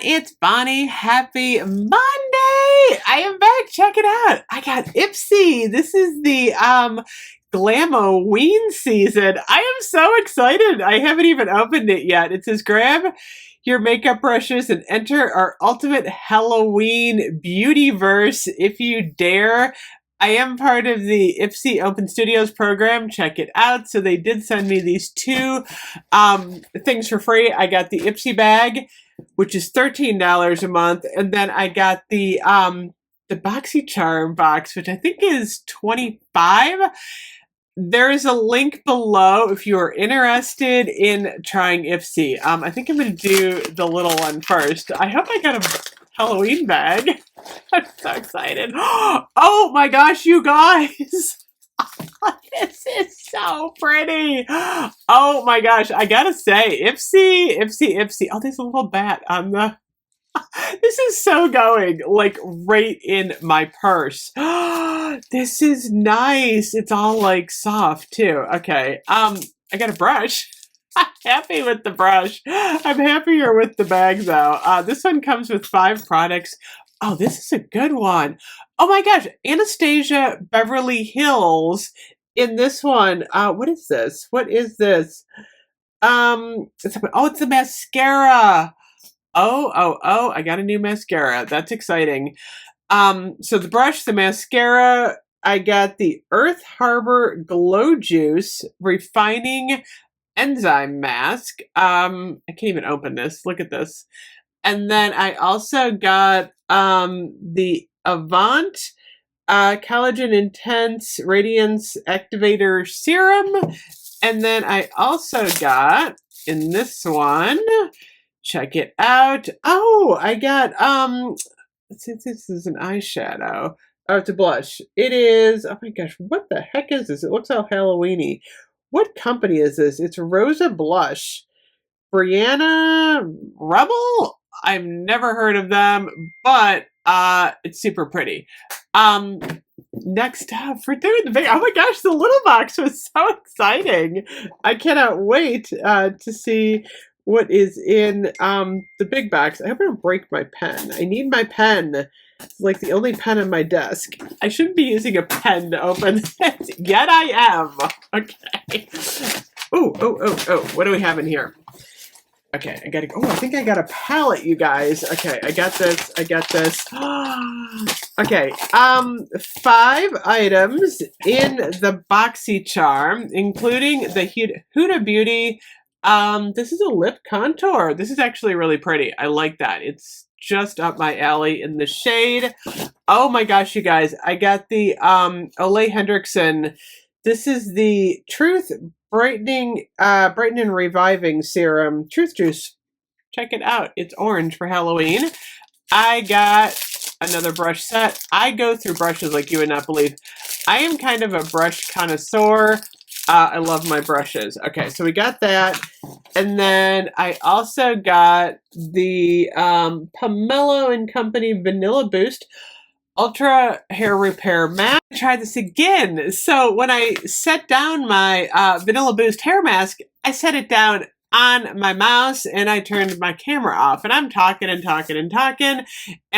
It's Bonnie. Happy Monday! I am back. Check it out. I got Ipsy. This is the glamoween season. I am so excited. I haven't even opened it yet. It says grab your makeup brushes and enter our ultimate Halloween beautyverse if you dare. I am part of the Ipsy Open Studios program. Check it out. So they did send me these two things for free. I got the Ipsy bag, which is $13 a month, and then I got the BoxyCharm box, which I think is $25. There is a link below if you are interested in trying Ipsy. I think I'm going to do the little one first. I hope I got a Halloween bag. I'm so excited. Oh my gosh, you guys! This is so pretty. Oh my gosh, I gotta say, Ipsy. Oh, there's a little bat on the... This is so going, like, right in my purse. This is nice. It's all, like, soft, too. Okay, I got a brush. I'm happy with the brush. I'm happier with the bag, though. This one comes with 5 products. Oh, this is a good one. Oh my gosh, Anastasia Beverly Hills in this one. What is this? What is this? It's a mascara. Oh, I got a new mascara. That's exciting. So the brush, the mascara, I got the Earth Harbor Glow Juice Refining Enzyme Mask. I can't even open this. Look at this. And then I also got the Avant Collagen Intense Radiance Activator Serum. And then I also got, in this one, check it out. Oh, I got, since this is an eyeshadow, oh, it's a blush. It is, oh my gosh, what the heck is this? It looks all Halloween-y. What company is this? It's Rosa Blush. Brianna Rebel? I've never heard of them, but it's super pretty. Next up, for doing the big, oh my gosh, the little box was so exciting. I cannot wait to see what is in the big box. I hope I don't break my pen. I need my pen. It's like the only pen on my desk. I shouldn't be using a pen to open it, yet I am. Okay. Oh, what do we have in here? Okay, I think I got a palette, you guys. Okay, I got this. Okay, 5 items in the BoxyCharm, including the Huda Beauty. This is a lip contour. This is actually really pretty. I like that. It's just up my alley in the shade. Oh my gosh, you guys. I got the Ole Hendrickson. This is the Truth Brightening and Reviving Serum Truth Juice. Check it out. It's orange for Halloween. I got another brush set. I go through brushes like you would not believe. I am kind of a brush connoisseur. I love my brushes. Okay, so we got that. And then I also got the Pomelo & Company Vanilla Boost Ultra Hair Repair Mask. I tried this again. So when I set down my Vanilla Boost hair mask, I set it down on my mouse and I turned my camera off. And I'm talking. And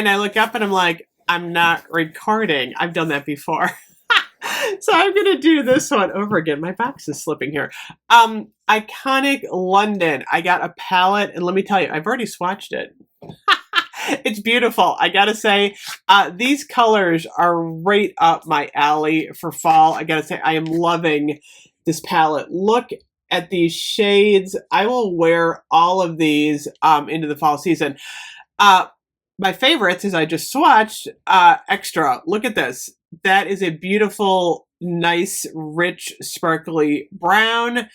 I look up and I'm like, I'm not recording. I've done that before. So I'm going to do this one over again. My box is slipping here. Iconic London. I got a palette, and let me tell you, I've already swatched it. It's beautiful. I gotta say, these colors are right up my alley for fall. I gotta say, I am loving this palette. Look at these shades. I will wear all of these into the fall season. My favorites, as I just swatched, Extra. Look at this. That is a beautiful, nice, rich, sparkly brown.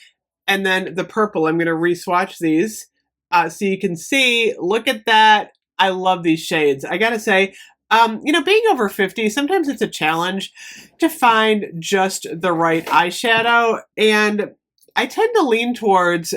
And then the purple. I'm going to re-swatch these so you can see. Look at that. I love these shades. I gotta say, being over 50, sometimes it's a challenge to find just the right eyeshadow. And I tend to lean towards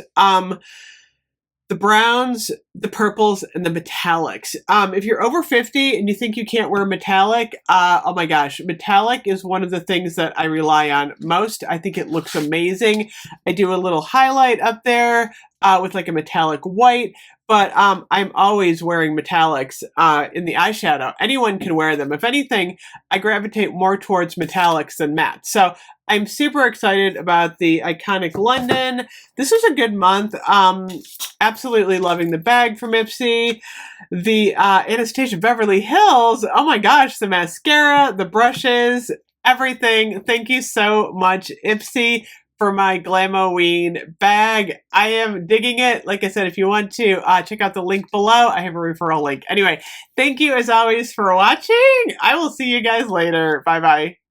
the browns, the purples, and the metallics. If you're over 50 and you think you can't wear metallic, oh my gosh, metallic is one of the things that I rely on most. I think it looks amazing. I do a little highlight up there with like a metallic white. but I'm always wearing metallics in the eyeshadow. Anyone can wear them. If anything, I gravitate more towards metallics than matte. So I'm super excited about the Iconic London. This was a good month. Absolutely loving the bag from Ipsy. The Anastasia Beverly Hills. Oh my gosh, the mascara, the brushes, everything. Thank you so much, Ipsy, for my glamoween bag. I am digging it. Like I said, if you want to check out the link below, I have a referral link. Anyway, thank you as always for watching. I will see you guys later. Bye bye.